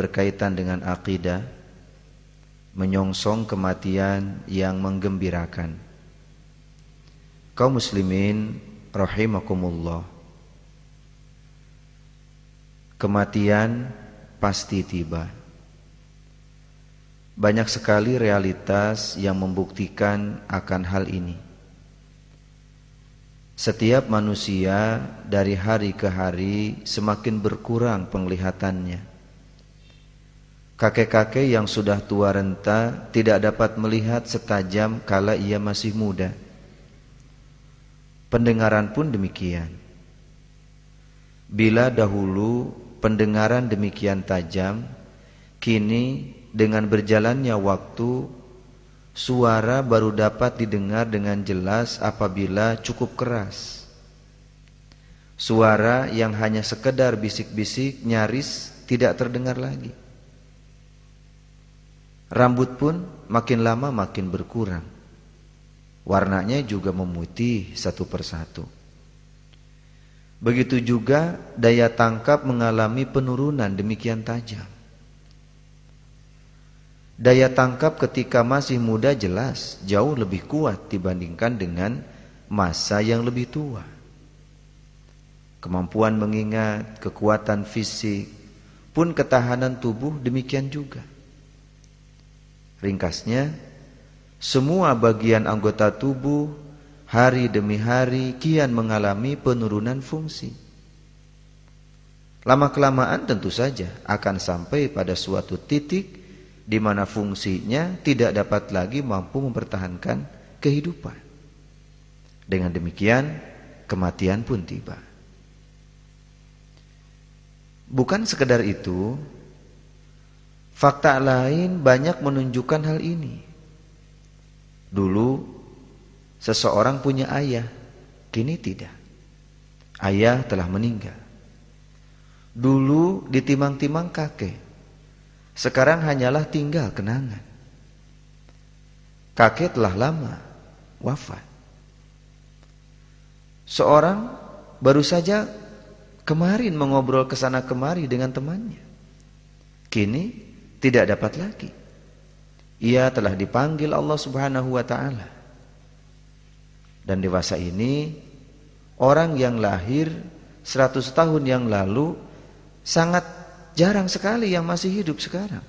berkaitan dengan akidah, menyongsong kematian yang menggembirakan. Kaum muslimin rahimakumullah, kematian pasti tiba. Banyak sekali realitas yang membuktikan akan hal ini. Setiap manusia dari hari ke hari semakin berkurang penglihatannya. Kakek-kakek yang sudah tua renta tidak dapat melihat setajam kala ia masih muda. Pendengaran pun demikian. Bila dahulu pendengaran demikian tajam, kini dengan berjalannya waktu, suara baru dapat didengar dengan jelas apabila cukup keras. Suara yang hanya sekedar bisik-bisik nyaris tidak terdengar lagi. Rambut pun makin lama makin berkurang. Warnanya juga memutih satu persatu. Begitu juga daya tangkap mengalami penurunan demikian tajam. Daya tangkap ketika masih muda jelas jauh lebih kuat dibandingkan dengan masa yang lebih tua. Kemampuan mengingat, kekuatan fisik, pun ketahanan tubuh demikian juga. Ringkasnya, semua bagian anggota tubuh hari demi hari kian mengalami penurunan fungsi. Lama-kelamaan tentu saja akan sampai pada suatu titik di mana fungsinya tidak dapat lagi mampu mempertahankan kehidupan. Dengan demikian, kematian pun tiba. Bukan sekedar itu, fakta lain banyak menunjukkan hal ini. Dulu seseorang punya ayah, kini tidak. Ayah telah meninggal. Dulu ditimang-timang kakek, sekarang hanyalah tinggal kenangan. Kakek telah lama wafat. Seorang baru saja kemarin mengobrol kesana kemari dengan temannya, kini tidak dapat lagi. Ia telah dipanggil Allah Subhanahu wa ta'ala. Dan dewasa ini, orang yang lahir 100 tahun yang lalu sangat jarang sekali yang masih hidup sekarang.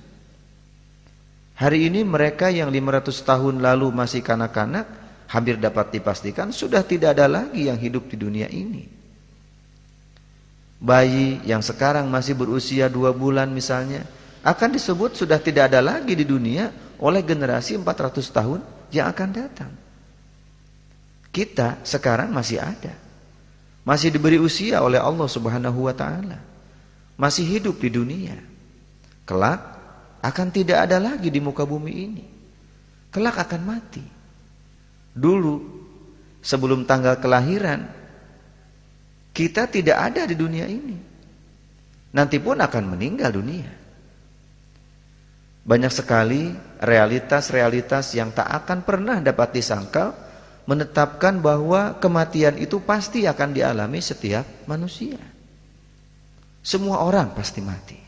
Hari ini mereka yang 500 tahun lalu masih kanak-kanak, hampir dapat dipastikan sudah tidak ada lagi yang hidup di dunia ini. Bayi yang sekarang masih berusia 2 bulan misalnya, akan disebut sudah tidak ada lagi di dunia oleh generasi 400 tahun yang akan datang. Kita sekarang masih ada, masih diberi usia oleh Allah Subhanahu wa ta'ala, masih hidup di dunia. Kelak akan tidak ada lagi di muka bumi ini. Kelak akan mati. Dulu sebelum tanggal kelahiran kita tidak ada di dunia ini, nanti pun akan meninggal dunia. Banyak sekali realitas-realitas yang tak akan pernah dapat disangkal menetapkan bahwa kematian itu pasti akan dialami setiap manusia. Semua orang pasti mati.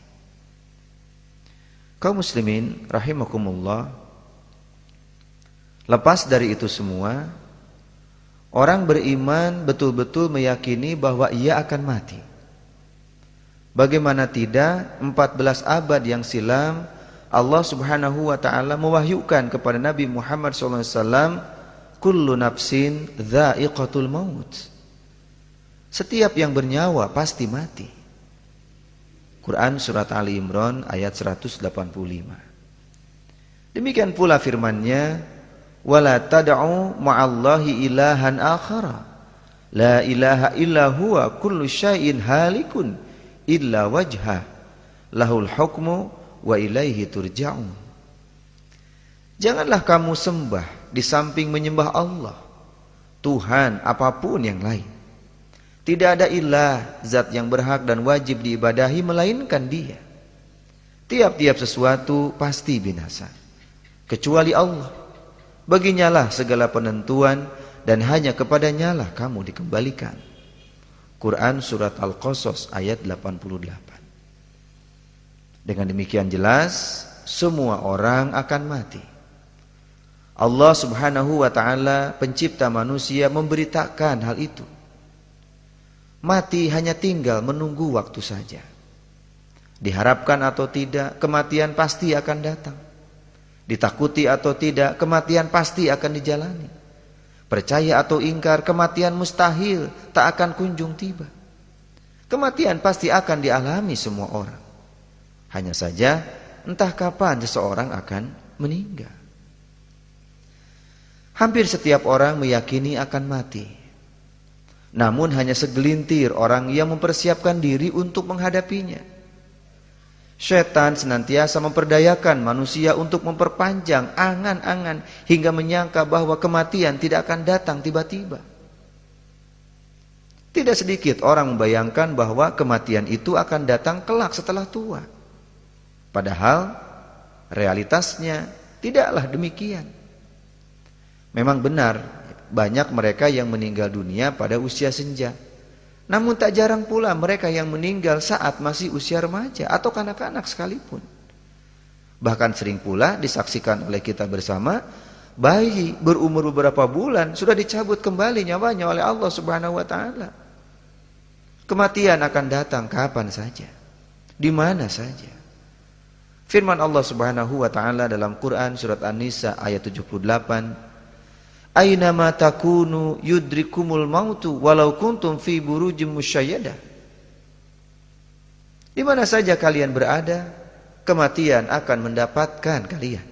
Kaum muslimin rahimakumullah, lepas dari itu semua, orang beriman betul-betul meyakini bahwa ia akan mati. Bagaimana tidak, 14 abad yang silam Allah Subhanahu wa ta'ala mewahyukan kepada Nabi Muhammad SAW, kullu nafsin dha'iqatul maut. Setiap yang bernyawa pasti mati. Quran surat Ali Imran ayat 185. Demikian pula firman-Nya, wala tad'u ma'allahi ilahan akhara la ilaha illa huwa kullu syai'in halikun illa wajhah lahul hukmu wa ilaihi turja'un. Janganlah kamu sembah di samping menyembah Allah, Tuhan apapun yang lain. Tidak ada ilah, zat yang berhak dan wajib diibadahi melainkan Dia. Tiap-tiap sesuatu pasti binasa, kecuali Allah. Baginyalah segala penentuan dan hanya kepadanyalah kamu dikembalikan. Quran surat Al-Qasas ayat 88. Dengan demikian jelas semua orang akan mati. Allah Subhanahu wa ta'ala pencipta manusia memberitakan hal itu. Mati hanya tinggal menunggu waktu saja. Diharapkan atau tidak, kematian pasti akan datang. Ditakuti atau tidak, kematian pasti akan dijalani. Percaya atau ingkar, kematian mustahil tak akan kunjung tiba. Kematian pasti akan dialami semua orang. Hanya saja entah kapan seseorang akan meninggal. Hampir setiap orang meyakini akan mati. Namun hanya segelintir orang yang mempersiapkan diri untuk menghadapinya. Syaitan senantiasa memperdayakan manusia untuk memperpanjang angan-angan hingga menyangka bahwa kematian tidak akan datang tiba-tiba. Tidak sedikit orang membayangkan bahwa kematian itu akan datang kelak setelah tua. Padahal realitasnya tidaklah demikian. Memang benar banyak mereka yang meninggal dunia pada usia senja. Namun tak jarang pula mereka yang meninggal saat masih usia remaja atau kanak-kanak sekalipun. Bahkan sering pula disaksikan oleh kita bersama, bayi berumur beberapa bulan sudah dicabut kembali nyawanya oleh Allah Subhanahu wa ta'ala. Kematian akan datang kapan saja, di mana saja. Firman Allah Subhanahu wa ta'ala dalam Quran surat An-Nisa ayat 78, Aynama takunu yudrikumul mautu walau kuntum fi burujim musyayyadah. Di mana saja kalian berada, kematian akan mendapatkan kalian.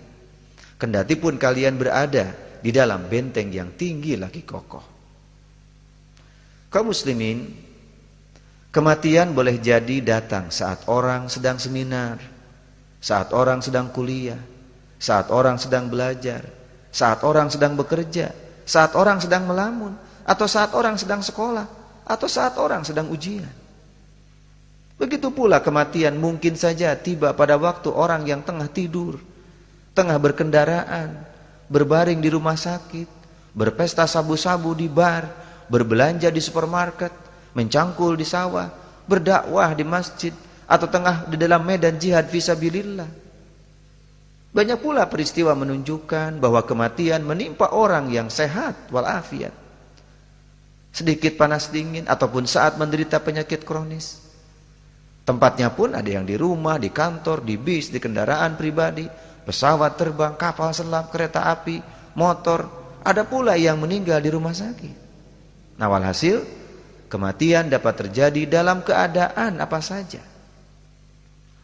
Kendati pun kalian berada di dalam benteng yang tinggi lagi kokoh. Kaum muslimin, kematian boleh jadi datang saat orang sedang seminar, saat orang sedang kuliah, saat orang sedang belajar, saat orang sedang bekerja, saat orang sedang melamun, atau saat orang sedang sekolah, atau saat orang sedang ujian. Begitu pula kematian mungkin saja tiba pada waktu orang yang tengah tidur, tengah berkendaraan, berbaring di rumah sakit, berpesta sabu-sabu di bar, berbelanja di supermarket, mencangkul di sawah, berdakwah di masjid, atau tengah di dalam medan jihad fisabilillah. Banyak pula peristiwa menunjukkan bahwa kematian menimpa orang yang sehat walafiat. Sedikit panas dingin ataupun saat menderita penyakit kronis. Tempatnya pun ada yang di rumah, di kantor, di bis, di kendaraan pribadi, pesawat terbang, kapal selam, kereta api, motor. Ada pula yang meninggal di rumah sakit. Nah, walhasil kematian dapat terjadi dalam keadaan apa saja.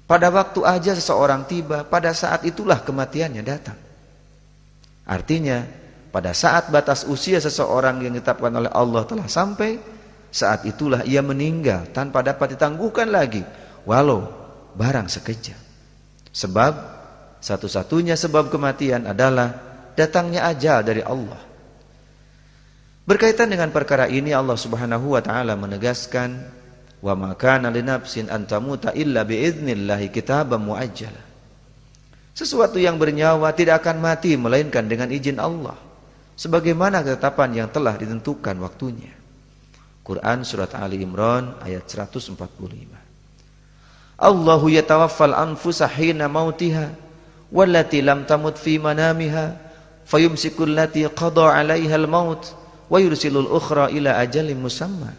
Pada waktu aja seseorang tiba, pada saat itulah kematiannya datang. Artinya, pada saat batas usia seseorang yang ditetapkan oleh Allah telah sampai, saat itulah ia meninggal tanpa dapat ditangguhkan lagi, walau barang sekejap. Sebab, satu-satunya sebab kematian adalah datangnya ajal dari Allah. Berkaitan dengan perkara ini, Allah Subhanahu wa ta'ala menegaskan, wa ma kana linafsin an tamuta illa biidznillah kitaban muajjala. Sesuatu yang bernyawa tidak akan mati melainkan dengan izin Allah, sebagaimana ketetapan yang telah ditentukan waktunya. Quran surat Ali Imran ayat 145. Allahu yatawaffal anfusa hina mautiha wallati lam tamut fi manamiha fayumsikul lati qada 'alaiha al-maut wa yursilul ukhra ila ajalin musamma.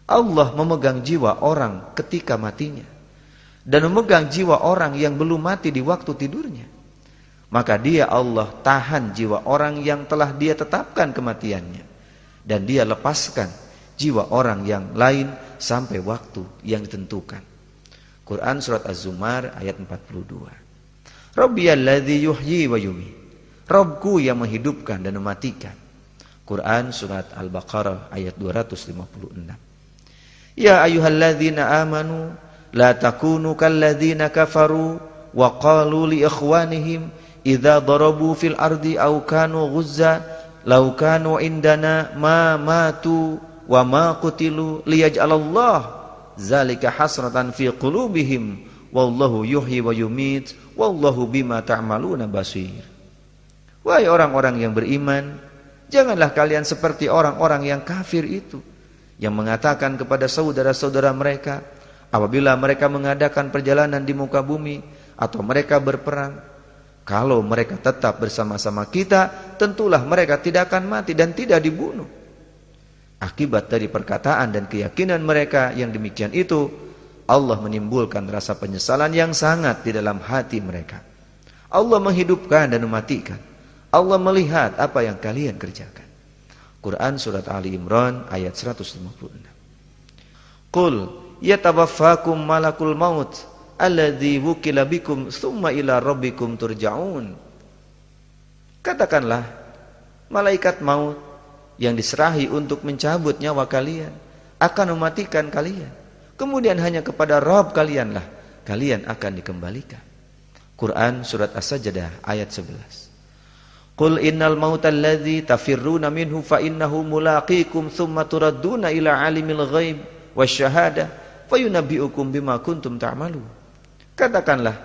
Allah memegang jiwa orang ketika matinya dan memegang jiwa orang yang belum mati di waktu tidurnya. Maka dia Allah tahan jiwa orang yang telah dia tetapkan kematiannya dan dia lepaskan jiwa orang yang lain sampai waktu yang ditentukan. Quran surat Az-Zumar ayat 42. Rabbiyalladzi yuhyi wa yumiit. Rabbku yang menghidupkan dan mematikan. Quran surat Al-Baqarah ayat 256. Ya ayyuhalladzina amanu la takunu kalladzina kafaru wa qalu li ikhwanihim idza darabu fil ardi aw kanu ghuzza law kanu indana ma matu wa ma qutilu liyaj'alallah zalika hasratan fi qulubihim wallahu yuhyi wa yumiit wallahu bima ta'maluna basir. Wahai orang-orang yang beriman, janganlah kalian seperti orang-orang yang kafir itu, yang mengatakan kepada saudara-saudara mereka, apabila mereka mengadakan perjalanan di muka bumi atau mereka berperang. Kalau mereka tetap bersama-sama kita, tentulah mereka tidak akan mati dan tidak dibunuh. Akibat dari perkataan dan keyakinan mereka yang demikian itu, Allah menimbulkan rasa penyesalan yang sangat di dalam hati mereka. Allah menghidupkan dan mematikan. Allah melihat apa yang kalian kerjakan. Quran Surat Ali Imran ayat 156. Qul yatawaffakum malakul maut alladzi wukila bikum tsumma ila rabbikum turja'un. Katakanlah, malaikat maut yang diserahi untuk mencabut nyawa kalian akan mematikan kalian. Kemudian hanya kepada Rabb kalianlah kalian akan dikembalikan. Quran Surat As-Sajdah ayat 11. Qul innal mautal ladzi tafirruna minhu fa innahu mulaqikum tsumma turadduna ila alimil ghaib wasyahadah fayunabbi'ukum bima kuntum ta'malun. Katakanlah,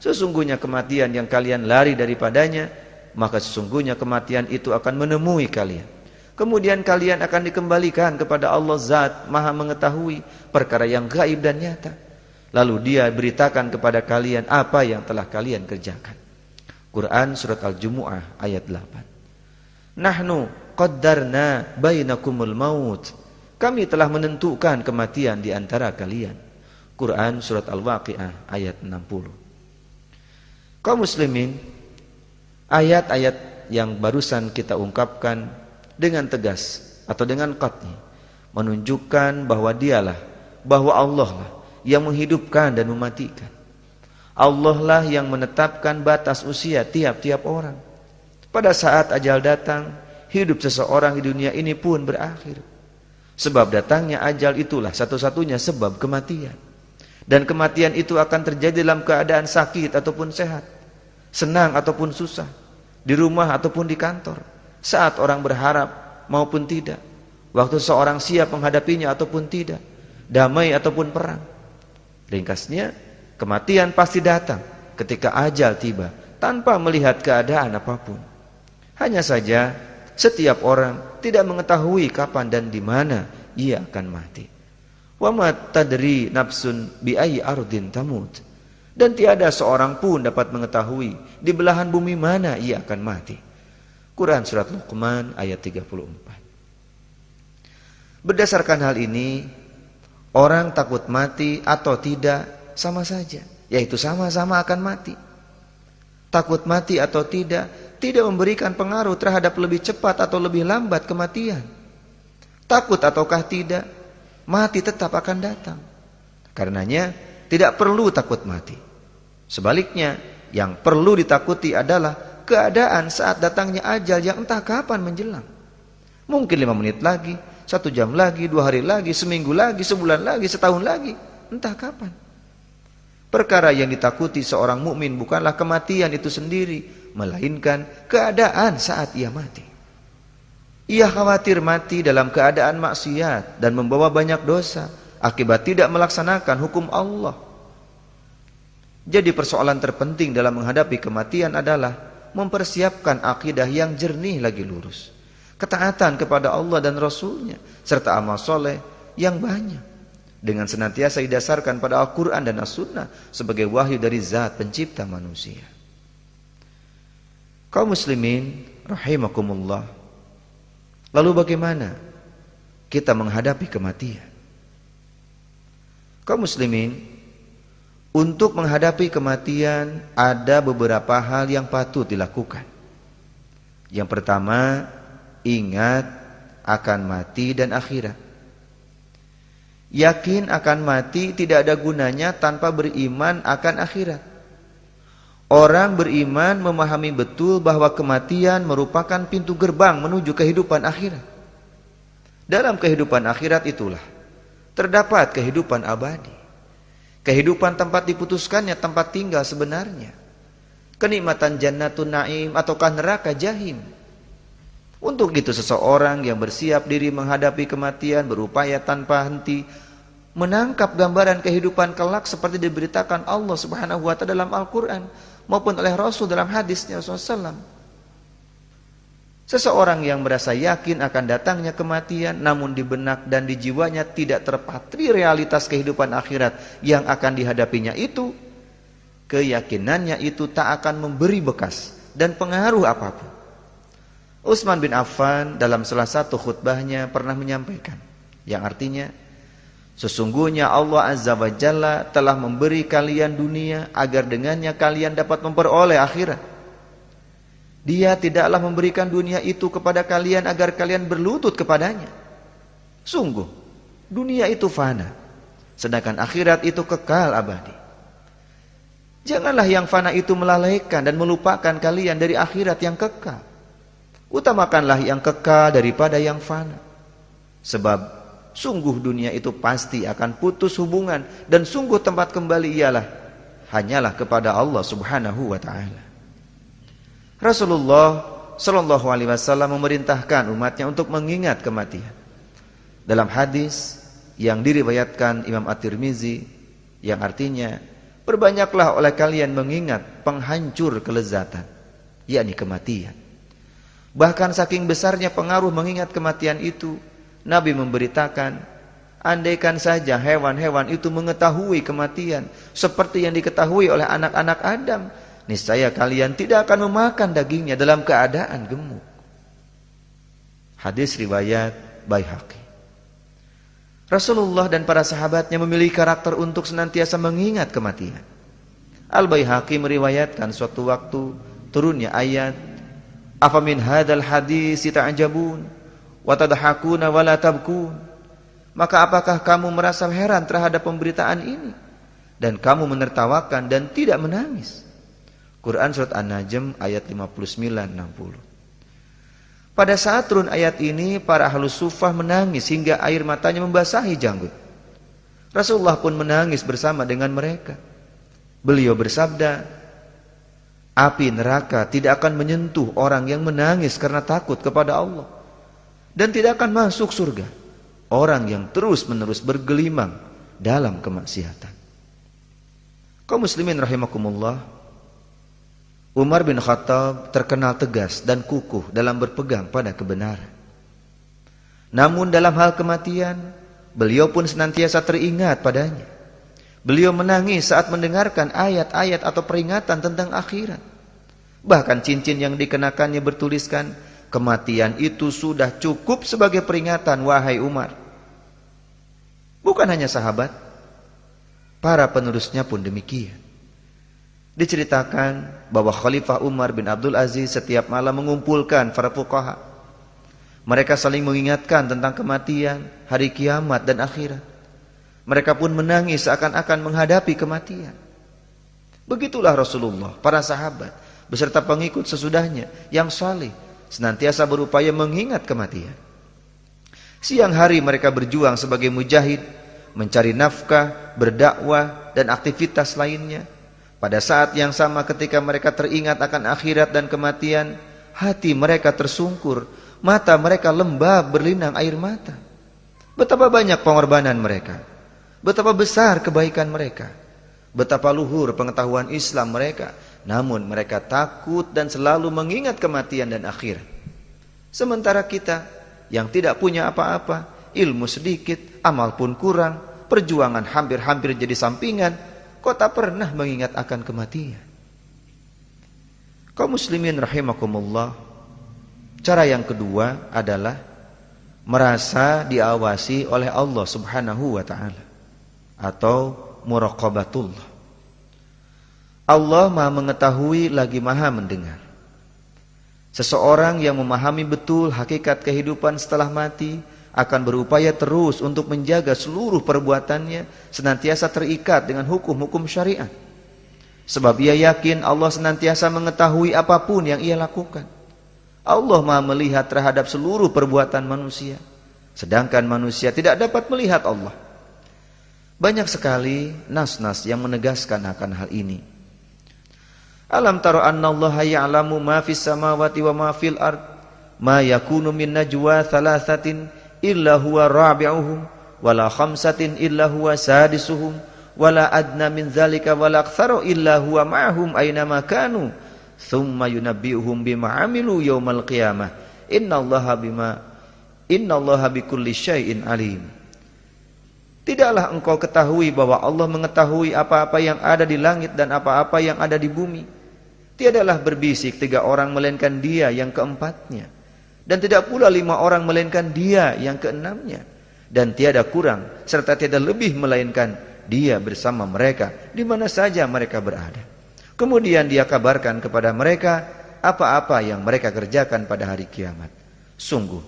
sesungguhnya kematian yang kalian lari daripadanya, maka sesungguhnya kematian itu akan menemui kalian. Kemudian kalian akan dikembalikan kepada Allah Zat Maha mengetahui perkara yang gaib dan nyata. Lalu Dia beritakan kepada kalian apa yang telah kalian kerjakan. Quran Surat Al-Jumu'ah ayat 8. Nahnu qaddarna bainakumul maut. Kami telah menentukan kematian di antara kalian. Quran Surat Al-Waqi'ah ayat 60. Kaum muslimin, ayat-ayat yang barusan kita ungkapkan dengan tegas atau dengan qat'i menunjukkan bahwa bahwa Allah lah yang menghidupkan dan mematikan. Allah lah yang menetapkan batas usia tiap-tiap orang. Pada saat ajal datang, hidup seseorang di dunia ini pun berakhir. Sebab datangnya ajal itulah satu-satunya sebab kematian. Dan kematian itu akan terjadi dalam keadaan sakit ataupun sehat, senang ataupun susah, di rumah ataupun di kantor, saat orang berharap maupun tidak, waktu seorang siap menghadapinya ataupun tidak, damai ataupun perang. Ringkasnya, kematian pasti datang ketika ajal tiba tanpa melihat keadaan apapun. Hanya saja setiap orang tidak mengetahui kapan dan di mana ia akan mati. Wa ma tadri nafsun bi ayyi ardin tamut. Dan tiada seorang pun dapat mengetahui di belahan bumi mana ia akan mati. Quran Surat Luqman ayat 34. Berdasarkan hal ini, orang takut mati atau tidak sama saja, yaitu sama-sama akan mati. Takut mati atau tidak memberikan pengaruh terhadap lebih cepat atau lebih lambat kematian. Takut ataukah tidak, mati tetap akan datang. Karenanya tidak perlu takut mati. Sebaliknya, yang perlu ditakuti adalah keadaan saat datangnya ajal yang entah kapan menjelang. Mungkin 5 menit lagi, 1 jam lagi, 2 hari lagi, seminggu lagi, sebulan lagi, setahun lagi, entah kapan. Perkara yang ditakuti seorang mukmin bukanlah kematian itu sendiri, melainkan keadaan saat ia mati. Ia khawatir mati dalam keadaan maksiat dan membawa banyak dosa akibat tidak melaksanakan hukum Allah. Jadi persoalan terpenting dalam menghadapi kematian adalah mempersiapkan akidah yang jernih lagi lurus, ketaatan kepada Allah dan Rasulnya, serta amal soleh yang banyak, dengan senantiasa didasarkan pada Al-Quran dan As-Sunnah sebagai wahyu dari Zat pencipta manusia. Kaum muslimin rahimakumullah, lalu bagaimana kita menghadapi kematian? Kaum muslimin, untuk menghadapi kematian ada beberapa hal yang patut dilakukan. Yang pertama, ingat akan mati dan akhirat. Yakin akan mati tidak ada gunanya tanpa beriman akan akhirat. Orang beriman memahami betul bahwa kematian merupakan pintu gerbang menuju kehidupan akhirat. Dalam kehidupan akhirat itulah terdapat kehidupan abadi. Kehidupan tempat diputuskannya tempat tinggal sebenarnya. Kenikmatan jannatun na'im ataukah neraka jahim. Untuk itu seseorang yang bersiap diri menghadapi kematian berupaya tanpa henti menangkap gambaran kehidupan kelak seperti diberitakan Allah Subhanahu wa taala dalam Al-Qur'an maupun oleh Rasul dalam hadisnya Rasulullah SAW. Seseorang yang merasa yakin akan datangnya kematian, namun di benak dan di jiwanya tidak terpatri realitas kehidupan akhirat yang akan dihadapinya itu, keyakinannya itu tak akan memberi bekas dan pengaruh apapun. Utsman bin Affan dalam salah satu khutbahnya pernah menyampaikan, yang artinya, sesungguhnya Allah Azza wa Jalla telah memberi kalian dunia agar dengannya kalian dapat memperoleh akhirat. Dia tidaklah memberikan dunia itu kepada kalian agar kalian berlutut kepadanya. Sungguh, dunia itu fana, sedangkan akhirat itu kekal abadi. Janganlah yang fana itu melalaikan dan melupakan kalian dari akhirat yang kekal. Utamakanlah yang kekal daripada yang fana. Sebab sungguh dunia itu pasti akan putus hubungan, dan sungguh tempat kembali hanyalah kepada Allah Subhanahu wa ta'ala. Rasulullah Shallallahu Alaihi Wasallam memerintahkan umatnya untuk mengingat kematian. Dalam hadis yang diriwayatkan Imam At-Tirmizi, yang artinya, perbanyaklah oleh kalian mengingat penghancur kelezatan, yakni kematian. Bahkan saking besarnya pengaruh mengingat kematian itu, Nabi memberitakan, andaikan saja hewan-hewan itu mengetahui kematian seperti yang diketahui oleh anak-anak Adam, niscaya kalian tidak akan memakan dagingnya dalam keadaan gemuk. Hadis riwayat Baihaqi. Rasulullah dan para sahabatnya memiliki karakter untuk senantiasa mengingat kematian. Al-Baihaqi meriwayatkan suatu waktu turunnya ayat, "Afamin hadzal hadits ta'jabun wa tadhakuna wa la tabkun." Maka apakah kamu merasa heran terhadap pemberitaan ini dan kamu menertawakan dan tidak menangis? Quran Surat An-Najm ayat 59-60. Pada saat turun ayat ini, para ahlus sufah menangis hingga air matanya membasahi janggut. Rasulullah pun menangis bersama dengan mereka. Beliau bersabda, api neraka tidak akan menyentuh orang yang menangis karena takut kepada Allah, dan tidak akan masuk surga orang yang terus-menerus bergelimang dalam kemaksiatan. Kaum muslimin rahimakumullah, Umar bin Khattab terkenal tegas dan kukuh dalam berpegang pada kebenaran. Namun dalam hal kematian, beliau pun senantiasa teringat padanya. Beliau menangis saat mendengarkan ayat-ayat atau peringatan tentang akhirat. Bahkan cincin yang dikenakannya bertuliskan, kematian itu sudah cukup sebagai peringatan, wahai Umar. Bukan hanya sahabat, para penerusnya pun demikian. Diceritakan bahwa Khalifah Umar bin Abdul Aziz setiap malam mengumpulkan para fuqaha. Mereka saling mengingatkan tentang kematian, hari kiamat dan akhirat. Mereka pun menangis seakan-akan menghadapi kematian. Begitulah Rasulullah, para sahabat beserta pengikut sesudahnya yang saleh senantiasa berupaya mengingat kematian. Siang hari mereka berjuang sebagai mujahid, mencari nafkah, berdakwah dan aktivitas lainnya. Pada saat yang sama ketika mereka teringat akan akhirat dan kematian, hati mereka tersungkur, mata mereka lembab berlinang air mata. Betapa banyak pengorbanan mereka, betapa besar kebaikan mereka, betapa luhur pengetahuan Islam mereka, namun mereka takut dan selalu mengingat kematian dan akhirat. Sementara kita yang tidak punya apa-apa, ilmu sedikit, amal pun kurang, perjuangan hampir-hampir jadi sampingan, kok tak pernah mengingat akan kematian. Kaum muslimin rahimakumullah, cara yang kedua adalah merasa diawasi oleh Allah Subhanahu wa ta'ala, atau muraqabatullah. Allah Maha mengetahui lagi Maha mendengar. Seseorang yang memahami betul hakikat kehidupan setelah mati akan berupaya terus untuk menjaga seluruh perbuatannya senantiasa terikat dengan hukum-hukum syariat. Sebab ia yakin Allah senantiasa mengetahui apapun yang ia lakukan. Allah Maha melihat terhadap seluruh perbuatan manusia, sedangkan manusia tidak dapat melihat Allah. Banyak sekali nas-nas yang menegaskan akan hal ini. Alam tara annallaha ya'lamu ma fis samawati wa ma fil ard, ma yakunu min najwa thalathatin illa huwa rabi'uhum wala khamsatin illa huwa sadisuhum wala adna min dzalika wala aktsaru illa huwa ma'hum aina ma kanu thumma yunabbi'uhum bima 'amilu yaumal qiyamah Innallaha bikulli syai'in alim. Tidaklah engkau ketahui bahwa Allah mengetahui apa-apa yang ada di langit dan apa-apa yang ada di bumi. Tiadalah berbisik 3 orang melainkan Dia yang keempatnya, dan tidak pula 5 orang melainkan Dia yang keenamnya, dan tiada kurang serta tiada lebih melainkan Dia bersama mereka di mana saja mereka berada. Kemudian Dia kabarkan kepada mereka apa-apa yang mereka kerjakan pada hari kiamat. Sungguh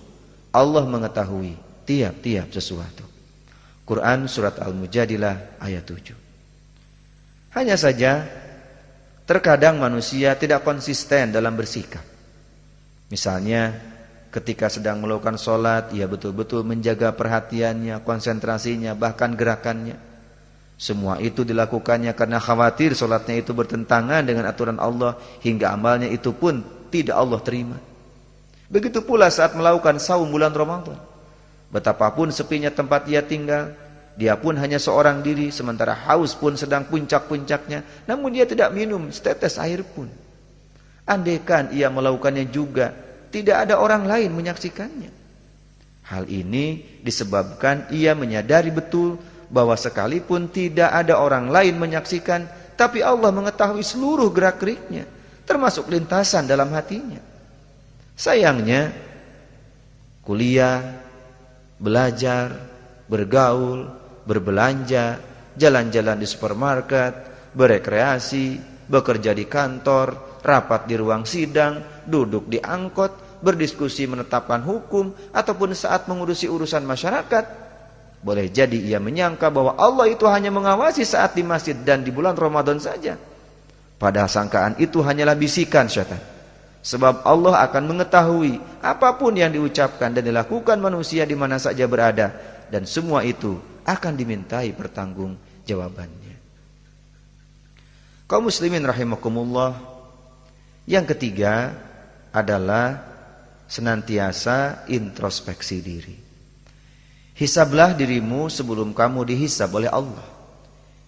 Allah mengetahui tiap-tiap sesuatu. Quran Surat Al-Mujadilah ayat 7. Hanya saja terkadang manusia tidak konsisten dalam bersikap. Misalnya ketika sedang melakukan sholat, ia betul-betul menjaga perhatiannya, konsentrasinya, bahkan gerakannya. Semua itu dilakukannya karena khawatir sholatnya itu bertentangan dengan aturan Allah, hingga amalnya itu pun tidak Allah terima. Begitu pula saat melakukan saum bulan Ramadan. Betapapun sepinya tempat dia tinggal, dia pun hanya seorang diri, sementara haus pun sedang puncak-puncaknya, namun dia tidak minum setetes air pun. Andaikan ia melakukannya juga, tidak ada orang lain menyaksikannya. Hal ini disebabkan ia menyadari betul bahwa sekalipun tidak ada orang lain menyaksikan, tapi Allah mengetahui seluruh gerak-geriknya, termasuk lintasan dalam hatinya. Sayangnya, kuliah, belajar, bergaul, berbelanja, jalan-jalan di supermarket, berekreasi, bekerja di kantor, rapat di ruang sidang, duduk di angkot, berdiskusi menetapkan hukum, ataupun saat mengurusi urusan masyarakat. Boleh jadi ia menyangka bahwa Allah itu hanya mengawasi saat di masjid dan di bulan Ramadan saja. Padahal sangkaan itu hanyalah bisikan syaitan. Sebab Allah akan mengetahui apapun yang diucapkan dan dilakukan manusia di mana saja berada, dan semua itu akan dimintai pertanggungjawabannya. Kaum muslimin rahimakumullah, yang ketiga adalah senantiasa introspeksi diri. Hisablah dirimu sebelum kamu dihisab oleh Allah.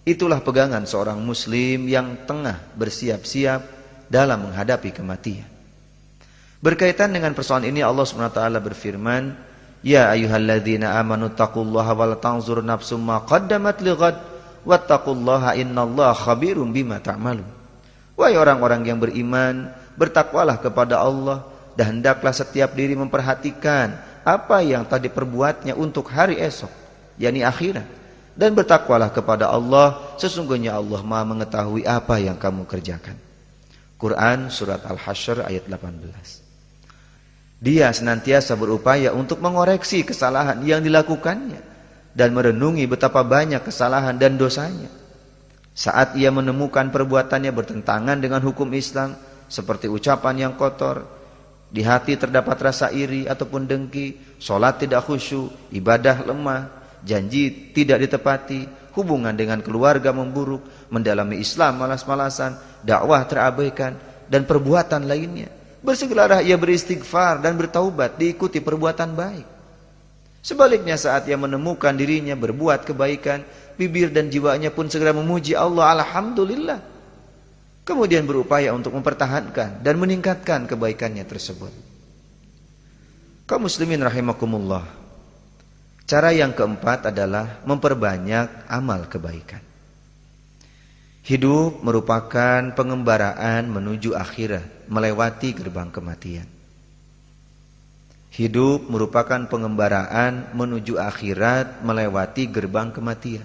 Itulah pegangan seorang muslim yang tengah bersiap-siap dalam menghadapi kematian. Berkaitan dengan persoalan ini Allah SWT berfirman, Ya ayyuhalladzina amanu taqullaha wal tanzur nafsum ma qaddamat lighad wattaqullaha innallaha khabirum bima ta'malun. Wahai orang-orang yang beriman, bertakwalah kepada Allah, dan hendaklah setiap diri memperhatikan apa yang tadi perbuatnya untuk hari esok, yakni akhirat. Dan bertakwalah kepada Allah, sesungguhnya Allah Maha mengetahui apa yang kamu kerjakan. Quran Surat Al-Hasyr ayat 18. Dia senantiasa berupaya untuk mengoreksi kesalahan yang dilakukannya dan merenungi betapa banyak kesalahan dan dosanya. Saat ia menemukan perbuatannya bertentangan dengan hukum Islam, seperti ucapan yang kotor, di hati terdapat rasa iri ataupun dengki, sholat tidak khusyuk, ibadah lemah, janji tidak ditepati, hubungan dengan keluarga memburuk, mendalami Islam malas-malasan, dakwah terabaikan, dan perbuatan lainnya, bersegeralah ia beristighfar dan bertaubat, diikuti perbuatan baik. Sebaliknya saat ia menemukan dirinya berbuat kebaikan, bibir dan jiwanya pun segera memuji Allah, alhamdulillah. Kemudian berupaya untuk mempertahankan dan meningkatkan kebaikannya tersebut. Kaum muslimin rahimakumullah, cara yang keempat adalah memperbanyak amal kebaikan. Hidup merupakan pengembaraan menuju akhirat, melewati gerbang kematian. Hidup merupakan pengembaraan menuju akhirat, melewati gerbang kematian.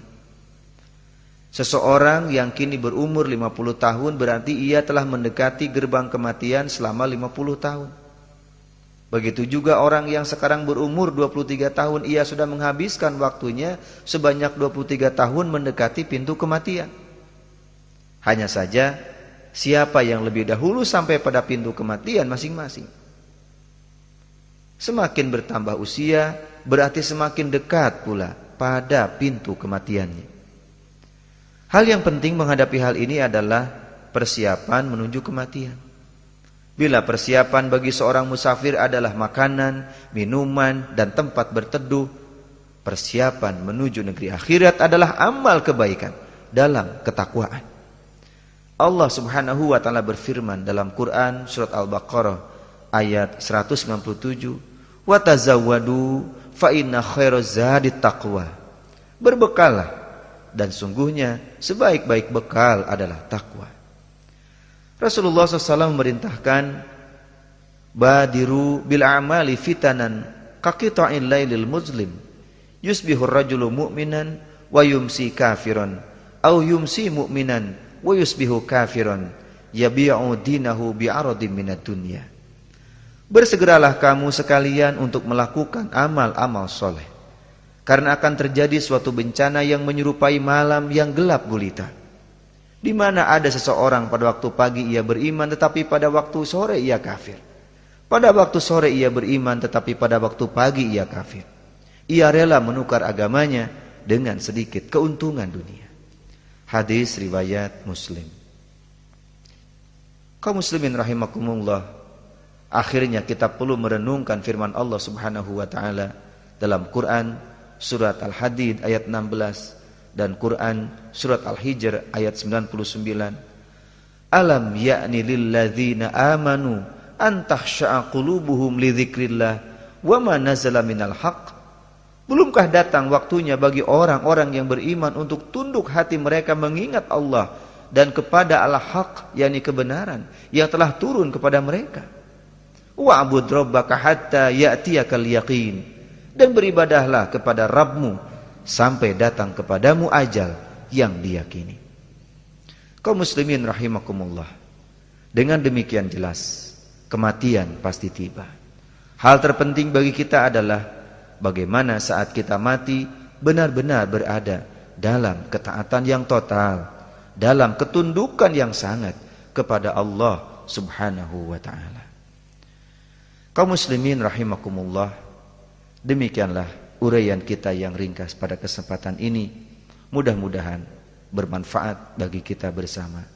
Seseorang yang kini berumur 50 tahun berarti ia telah mendekati gerbang kematian selama 50 tahun. Begitu juga orang yang sekarang berumur 23 tahun, ia sudah menghabiskan waktunya sebanyak 23 tahun mendekati pintu kematian. Hanya saja siapa yang lebih dahulu sampai pada pintu kematian masing-masing. Semakin bertambah usia, berarti semakin dekat pula pada pintu kematiannya. Hal yang penting menghadapi hal ini adalah persiapan menuju kematian. Bila persiapan bagi seorang musafir adalah makanan, minuman, dan tempat berteduh, persiapan menuju negeri akhirat adalah amal kebaikan dalam ketakwaan. Allah Subhanahu wa taala berfirman dalam Quran Surat Al-Baqarah ayat 197, wa tazawwadu fa inna khairaz zadit taqwa. Berbekallah, dan sungguhnya sebaik-baik bekal adalah takwa. Rasulullah SAW memerintahkan, badiru bil a'mali fitanan kaqita'il lailil muslim yusbihur rajulu mu'minan wa yumsi kafiran au yumsi mu'minan wa yusbihu kafiran yabi'u dinahu bi'aradin minad dunya. Bersegeralah kamu sekalian untuk melakukan amal-amal soleh, karena akan terjadi suatu bencana yang menyerupai malam yang gelap gulita, di mana ada seseorang pada waktu pagi ia beriman, tetapi pada waktu sore ia kafir. Pada waktu sore ia beriman, tetapi pada waktu pagi ia kafir. Ia rela menukar agamanya dengan sedikit keuntungan dunia. Hadis riwayat Muslim. Kaum muslimin rahimakumullah, akhirnya kita perlu merenungkan firman Allah Subhanahu wa taala dalam Quran surat Al-Hadid ayat 16 dan Quran surat Al-Hijr ayat 99. Alam ya'ni lilladzina amanu an takhsha'a qulubuhum li dzikrillah wa ma nazala minal haqq. Belumkah datang waktunya bagi orang-orang yang beriman untuk tunduk hati mereka mengingat Allah dan kepada al-haq, yakni kebenaran yang telah turun kepada mereka. Wa'bud rabbaka hatta ya'tiyakal yaqin. Dan beribadahlah kepada Rabbmu sampai datang kepadamu ajal yang diyakini. Kaum muslimin rahimakumullah, dengan demikian jelas kematian pasti tiba. Hal terpenting bagi kita adalah bagaimana saat kita mati benar-benar berada dalam ketaatan yang total, dalam ketundukan yang sangat kepada Allah Subhanahu wa ta'ala. Kaum muslimin rahimakumullah, demikianlah uraian kita yang ringkas pada kesempatan ini. Mudah-mudahan bermanfaat bagi kita bersama.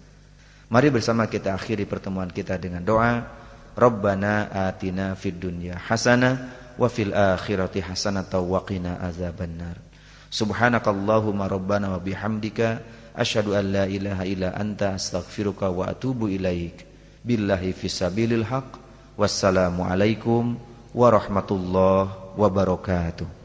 Mari bersama kita akhiri pertemuan kita dengan doa. Rabbana atina fid dunya hasanah wa fil akhirati hasanah wa qina azabannar. Subhanakallahumma rabbana wa bihamdika asyhadu an la ilaha illa anta astaghfiruka wa atubu ilaik. Billahi fisabilil haq. Wassalamu alaikum warahmatullahi wabarakatuh.